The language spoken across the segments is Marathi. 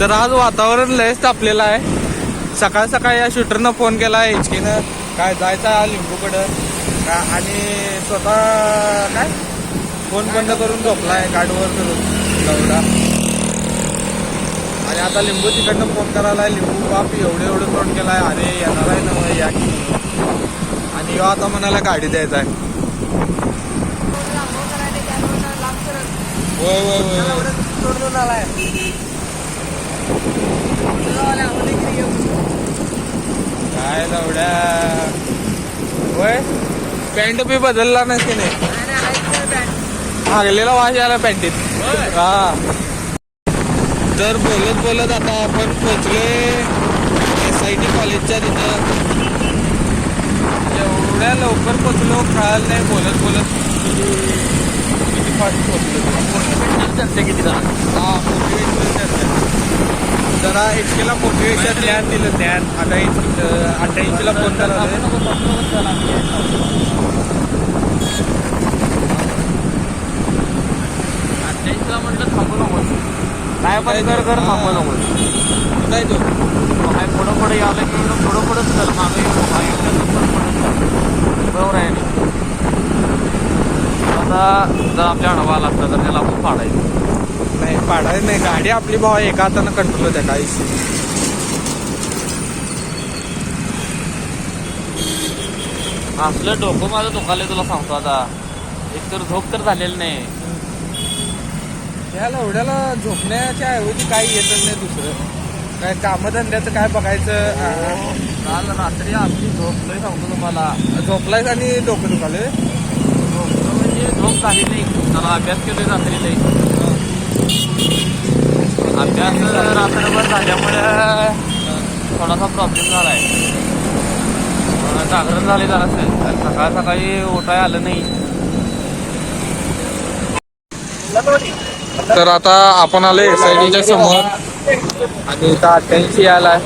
तर आज वातावरण लयच तापलेलं आहे. सकाळ सकाळी या शूटरनं फोन केला HKनं काय जायचा लिंबूकडं का, आणि स्वतः काय फोन बंद करून झोपलाय गाडीवर लवडा. आणि आता लिंबू तिकडनं फोन करायला लिंबू बाप एवढं तोंड केलाय, अरे येणार आहे ना या की. आणि यो आता म्हणाला गाडी द्यायचा आहे. होय होय होय काय लवड्या होय. पॅन्ट बी बदलला नाही तिने, हागलेला वास आला पॅन्टीत. हा तर बोलत बोलत आता आपण पोचलोय SIT कॉलेजच्या तिथं. एवढ्या लवकर पोचलो कळालं नाही. बोलत बोलत किती फास्ट पोचलो. चर्चा किती हा मोटिवेशनल चर्चा. जरा HKला मोटिवेशन ज्ञान दिलं. ज्ञान आता 88ला फोन करा. म्हटलं थांबू नको काय पण कर थांबू नको काय तो काय पुढं पुढे यावं की पुढं पुढंच कर मागे बरोबर आहे. आता जर आपल्या अनुभव आला असता तर त्याला आपण पाडायचं नाही. पाडायचं नाही. गाडी आपली भाव एका हातानं कंट्रोल होत्या काही. असलं डोकं माझं दुखायला तुला सांगतो. आता एक तर झोप तर झालेली नाही. ह्याला एवढ्याला झोपण्याच्या ऐवजी काही येतच नाही दुसरं काय. कामधंद्याचं काय बघायचं. काल रात्री आपली झोप लय सांगतो तुम्हाला. झोपलायच आणि डोकं दुखाले. झोपलं म्हणजे झोप झाली नाही. त्याला अभ्यास केले रात्री नाही. अभ्यास रात्रभर झाल्यामुळे थोडासा प्रॉब्लेम झाला आहे. जागरण झाले जरा असेल. सकाळ सकाळी उठाय आलं नाही. तर आता आपण आले SITच्या समोर आणि इथं 88 आलाय.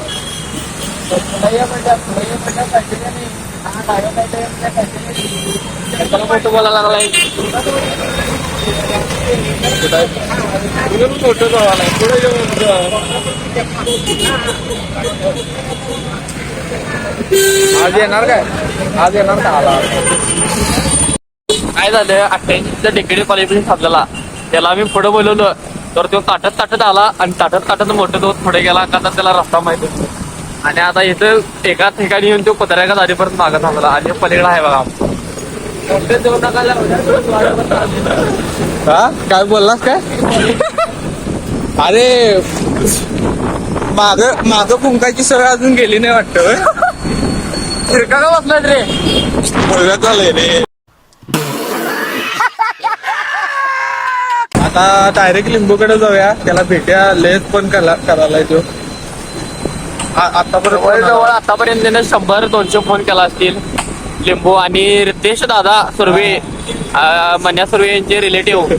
फोटो बोलायला लागलाय. फोटो जावालाय पुढे आज येणार काय. आज येणार का आला. काय झालं 88च्या डिग्री कॉलेज थांबलेला. त्याला आम्ही पुढे बोलवलं तर तो ताटत आला आणि ताटत मोठं तो पुढे गेला का तर त्याला रस्ता माहिती. आणि आता इथं एका ठिकाणी येऊन तो कुत्र्याच्या गाडी परत मागत थांबला. आणि पलीकडे आहे बघा. हा काय बोललास काय. अरे माग फुंकायची सवय अजून गेली नाही वाटतं. फिरका का बसला रे. बोलण्यात झालंय रे. आता डायरेक्ट लिंबूकडे जाऊया. त्याला भेट्या लेस पण करायला तो आतापर्यंत त्याने 100-200 फोन केला असतील. लिंबू आणि रितेश दादा सुर्वे मन्या सुर्वे यांचे रिलेटिव्ह.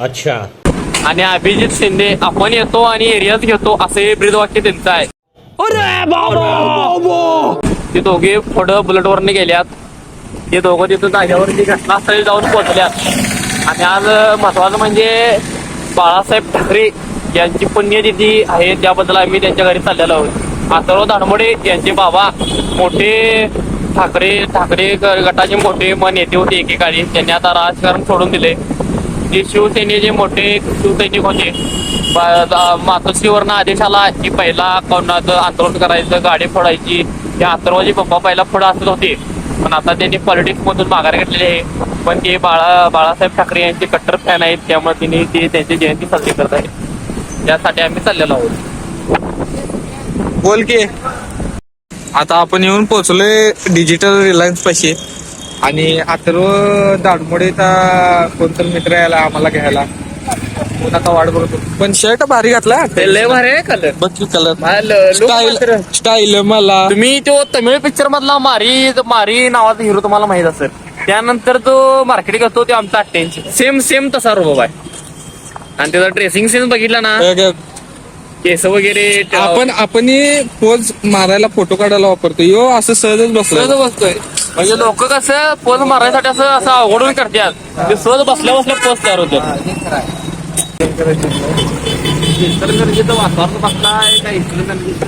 अच्छा. आणि अभिजित शिंदे आपण येतो आणि एरियाच घेतो असे ब्रीदवाक्य त्यांचं आहे. ते दोघे पुढं बुलेटवरने गेल्यात. ते दोघं तिथं जाग्यावरती घटनास्थळी जाऊन पोहोचल्यात. आणि आज महत्वाचं म्हणजे बाळासाहेब ठाकरे यांची पुण्यतिथी आहे. त्याबद्दल आम्ही त्यांच्या घरी चाललेलो आहोत. अथर्व दानमोडे यांचे बाबा मोठे ठाकरे गटाचे मोठे नेते होते एकेकाळी. त्यांनी आता राजकारण सोडून दिले. जे शिवसेनेचे मोठे शिवसैनिक होते. मातोश्रीवरनं आदेश आला की पहिला कोणाचं आंदोलन करायचं, गाडी फोडायची. या अथर्वचे पप्पा पहिला पुढे असत होते पण आता त्यांनी पॉलिटिक्स मधून माघार घेतलेली आहे. पण ते बाळासाहेब ठाकरे यांचे कट्टर फॅन आहेत. त्यामुळे तिने ते त्यांची जयंती साजरी करत आहे. त्यासाठी आम्ही चाललेलो आहोत. बोल की. आता आपण येऊन पोहोचलोय डिजिटल रिलायन्स पाशी. आणि अथर्व दाडमोडेचा कोणतर मित्र यायला आम्हाला घ्यायला. आता वाट बघतो. पण शर्ट भारी घातला. लय भारी आहे कलर. बघ की कलर स्टाईल मला. तुम्ही तो तमिळ पिक्चर मधला मारी नावाचा हिरो तुम्हाला माहित असेल. त्यानंतर तो मार्केटिंग असतो ते आमचा 88 सेम तसा रोबोट आहे. आणि त्याचा ड्रेसिंग सेन्स बघितला ना. केस वगैरे आपण पोज मारायला फोटो काढायला वापरतो. यो असं सहजच बसतोय. म्हणजे लोक कसं पोज मारायसाठी असं अवघडून करतात. ते सहज बसल्या पोज तयार होतो. इचलकरंजीचं वातावरण बघताय का इचलकरंजीचं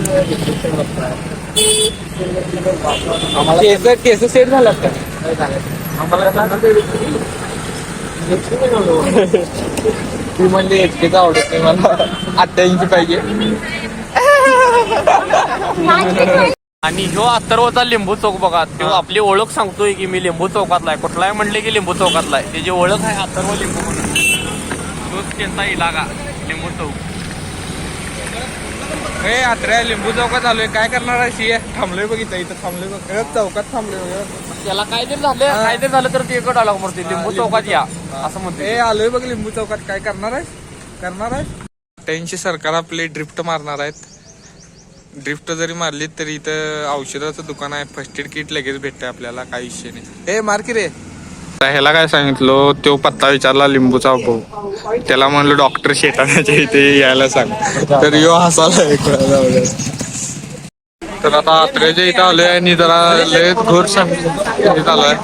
केस सेट झालात का? ती म्हणजे एचकेच आवडत नाही मला, 88 पाहिजे. आणि ह्यो अथर्वचा लिंबू चौक बघा, तो आपली ओळख सांगतोय की मी लिंबू चौकातला आहे. कुठलाही म्हणले की लिंबू चौकातला आहे. त्याची ओळख आहे अथर्व लिंबू म्हणून. तोच त्यांचा इलाका लिंबू चौक. हे अत्र्या लिंबू चौकात आलोय. काय करणार आहे सी? थांबलोय बघितलं इथं, थांबलोय बघ चौकात थांबलोय. त्याला काय जरी झालं तर ते एकच आला म्हणते लिंबू चौकात या असं म्हणते. हे आलोय बघ लिंबू चौकात. काय करणार आहे? 88 सरकार आपले ड्रिफ्ट मारणार आहेत. ड्रिफ्ट जरी मारली तरी इथं औषधाचं दुकान आहे. फर्स्ट एड किट लगेच भेटतंय आपल्याला, काही विषय नाही. हे मार की रे. ह्याला काय सांगितलं, तो पत्ता विचारला लिंबूचा भाऊ. त्याला म्हणलो डॉक्टर शेटाण्याच्या इथे यायला सांग, तर यो हसायला. तर आता आत्र्याच्या इथं आलोय आणि जरा लय घोर सांगितलं आलोय.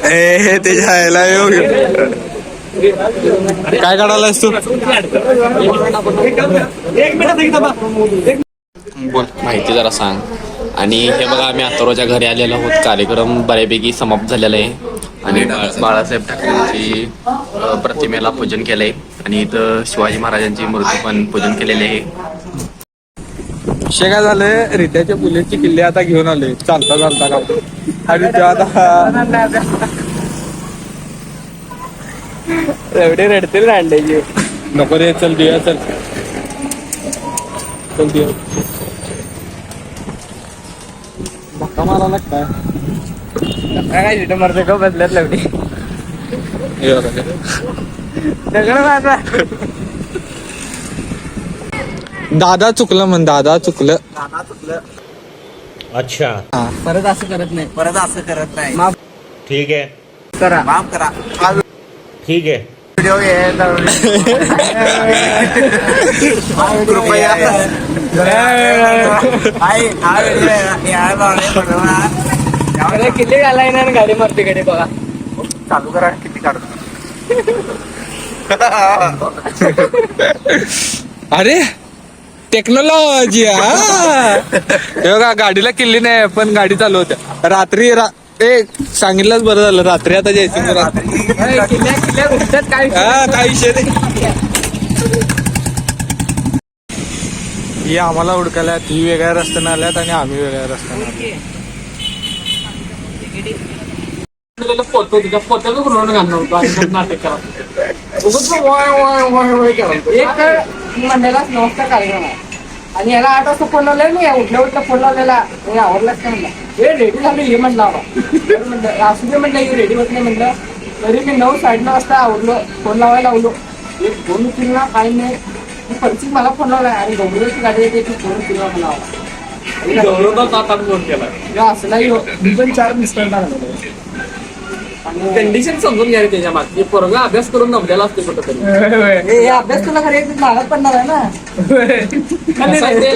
हे त्याच्या यायला येऊ. काय काढायलास तू? बोल. माहिती जरा सांग. आणि हे बघा आम्ही अथर्वच्या घरी आलेलो आहोत. कार्यक्रम बऱ्यापैकी समाप्त झालेला आहे आणि बाळासाहेब ठाकरेंची प्रतिमेला पूजन केलंय आणि इथं शिवाजी महाराजांची मूर्ती पण पूजन केलेली आहे. विषय काय झालंय, रित्याच्या बुलेटची किल्ले आता घेऊन आले चालता का आणि ते आता एवढे रडतील रांडायचे. नको रे, चल देऊया, चल देऊया. धक्का मारायला काय तिथं मरते का बदलत लागली. दादा चुकलं म्हण, दादा चुकलं. अच्छा, परत असं करत नाही. माफ ठीक है, करा, माफ करा. ठीक है. व्हिडिओ किती घालाय ना गाडी मारते गाडी बघा. चालू करा, किती काढतो. अरे टेक्नॉलॉजी. हे बघा गाडीला किल्ली नाही पण गाडी चालू होत्या. रात्री सांगितलंच बरं झालं. रात्री आता जायचं काय विषय नाही. ही आम्हाला हुडकायला, ती वेगळ्या रस्त्याने आल्यात आणि आम्ही वेगळ्या रस्त्याने आलो. फोटो तिच्या फोटोच घालणार होतो नाटक मंडळात नमस्कार कार्यक्रम आहे आणि याला 8 वाजता फोन लावलाय मी. उठल्या फोन लावलेला आवडलाच नाही म्हणला. हे रेडी झालं हे म्हणलं म्हणलं असू दे म्हणलं, हे रेडी होत नाही म्हणलं. तरी मी 9, 9:30 वाजता आवडलो फोन लावायला लावलो. एक फोन उचलला काही नाही. परची मला फोन लावला आणि गौरवची गाडी येते ती फोन उचलला मला फोन केला असं नाही. मी पण 4 मिस कॉल टाकले. कंडिशन समजून घ्यावी त्याच्या मागची. पोरगा अभ्यास करून नमलेला असते कुठंतरी. अभ्यास तुला खरं नागात पडणार आहे ना.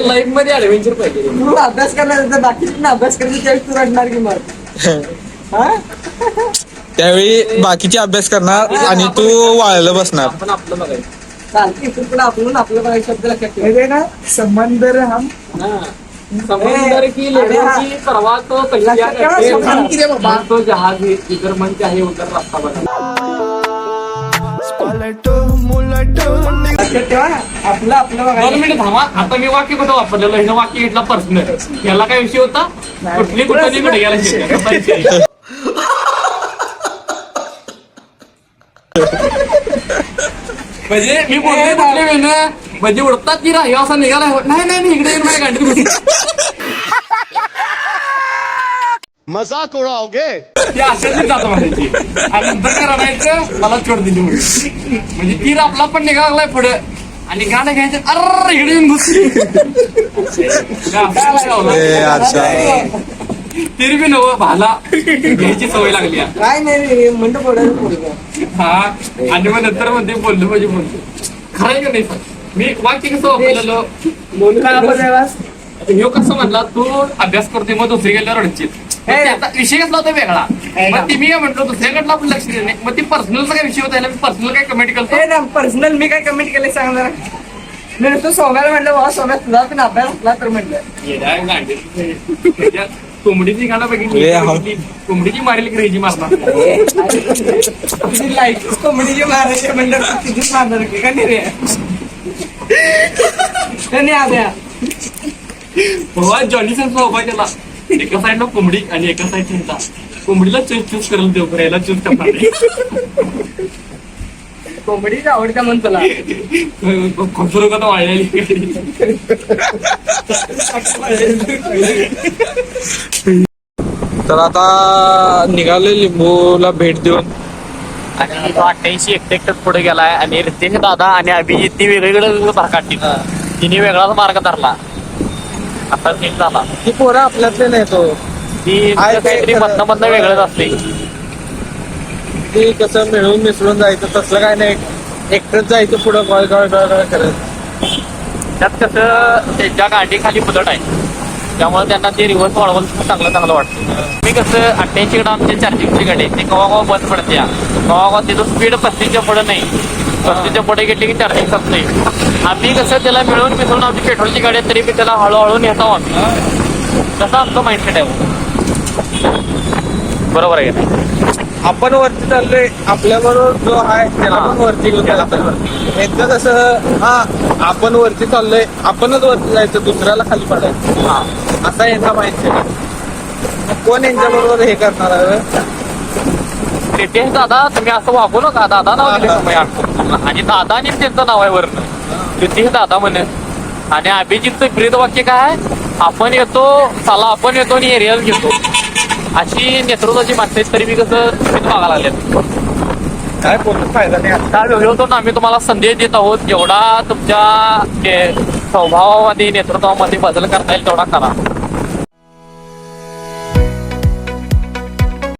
लाईफ मध्ये ऍडव्हेंचर पाहिजे. तू अभ्यास करणार, बाकीचे अभ्यास करायचं त्यावेळी तू रडणार की मग. त्यावेळी बाकीचे अभ्यास करणार आणि तू वाळलं बसणार. आपण आपलं बघायचं. चालते इथून पुढे आपण आपलं बघायचं शब्द लक्षात ठेवायचं ना. संबंध हम समंदर की लेण्याची परवा तो तो जहाज इतर मन चाहे उतर रास्ता बना. आपलं आपलं 2 मिनिट थांबा. आता मी वाक्य कुठं वापरलेलं, हे वाक्य घेतला पर्सनल. याला काय विषय होता, कुठली कुठली कुठे गेला शिकण्याचा. म्हणजे मी बोलतोय कुठले वेळेनं म्हणजे उडतात की राही असा निघाला. नाही इकडे येऊन माझ्या गाडीत मजाक उड़ाओगे? ती अशाच जातो म्हणायची आणि नंतर करायचं मला चोट दिली म्हणजे तीर आपला पण निघालाय पुढे आणि गाणं घ्यायचं. अरे इकडे येऊन घुसली. तरी बी नव भाला घ्यायची सवय लागली. काय नाही म्हणतो पडलं. हा आणि मग नंतर मध्ये बोललो म्हणजे बोलतो खरंय का नाही. मी वाक्य कसं वापरलेलं, ह्यो कसं म्हणला, तू अभ्यास करते मग दुसरी गेल्यावर रडचित. हे त्याचा विषय कसला होता वेगळा हे ना. मग ती मी काय म्हटलं दुसऱ्याकडला आपण लक्ष देणे मग ती पर्सनलचा काय विषय होता मी पर्सनल काय कमेंट करतो ना पर्सनल मी काय कमेंट केले सांग जरा. मी नुसतं सौम्याला म्हटलं वा सौम्या तुझा पण अभ्यास असला तर म्हटलं कोंबडीची गाणं बघितली कोंबडीची मारेल की रेजी मारणार लाईट कॉमेडीची मारायचे म्हणलं तिथेच मारणार की का नाही रे नाही आद्या जॉनी सेन्स उभा केला एका साईडला कोंबडी आणि एका साईड चिंता कोंबडीला चूज करेल देऊ करायला चूज करणार कॉमेडीच आवडत्या म्हण तुला खूप लोक आता वाढलेली तर आता निघाले लिंबूला भेट देऊन आणि तो 88 एकटं पुढे गेलाय आणि रितेश दादा आणि अभिजित ती वेगवेगळं भार काढली तिने वेगळाच मार्ग धरला असा सीन झाला ती पोरं आपल्यातले नाही तो ती आहे ते काहीतरी खरं. मधनं वेगळंच असते ती कसं मिळून मिसळून जायचं तसलं काय नाही एकटंच जायचं पुढं गळ करत त्यात कसं त्यांच्या गाडी खाली बुलट आहे त्यामुळे त्यांना ते रिव्हर्स वाढवून चांगलं वाटतं मी कसं 88 कडे आमची चार्जिंगची गाडी आहे ती कवा बंद पडते कवा तिथं स्पीड 35च्या पुढे नाही 35च्या पुढे गेली की चार्जिंग संपते आम्ही कसं त्याला मिळून मिसळून आमची पेट्रोलची गाडी आहे तरी मी त्याला हळूहळू नेतो आम्ही तसं आमचं माइंडसेट आहे बरोबर आहे का नाही? आपण वरती चाललोय आपल्या बरोबर जो आहे त्याला पण वरती घेऊन जायचं यांचं कसं हा आपण वरती चाललोय आपणच वरती जायचं दुसऱ्याला खाली पडायचं हा असा यांचा माहिती कोण यांच्या बरोबर हे करणार आहे रितेश दादा तुम्ही असं वागू नका दादा नाव दिले तुम्ही आठवण. आणि दादा आणि त्यांचं नाव आहे वरनं रितेश दादा म्हणे आणि अभिजितचं ब्रीद वाक्य काय आहे? आपण येतो चला आपण येतो आणि एरियल घेतो अशी नेतृत्वाची माणसं आहेत तरी मी कसं तुम्ही बघायला लागले काय बोलून फायदा नाही त्या व्हिडिओतून आम्ही तुम्हाला संदेश देत आहोत जेवढा तुमच्या स्वभावामध्ये नेतृत्वामध्ये बदल करता येईल तेवढा करा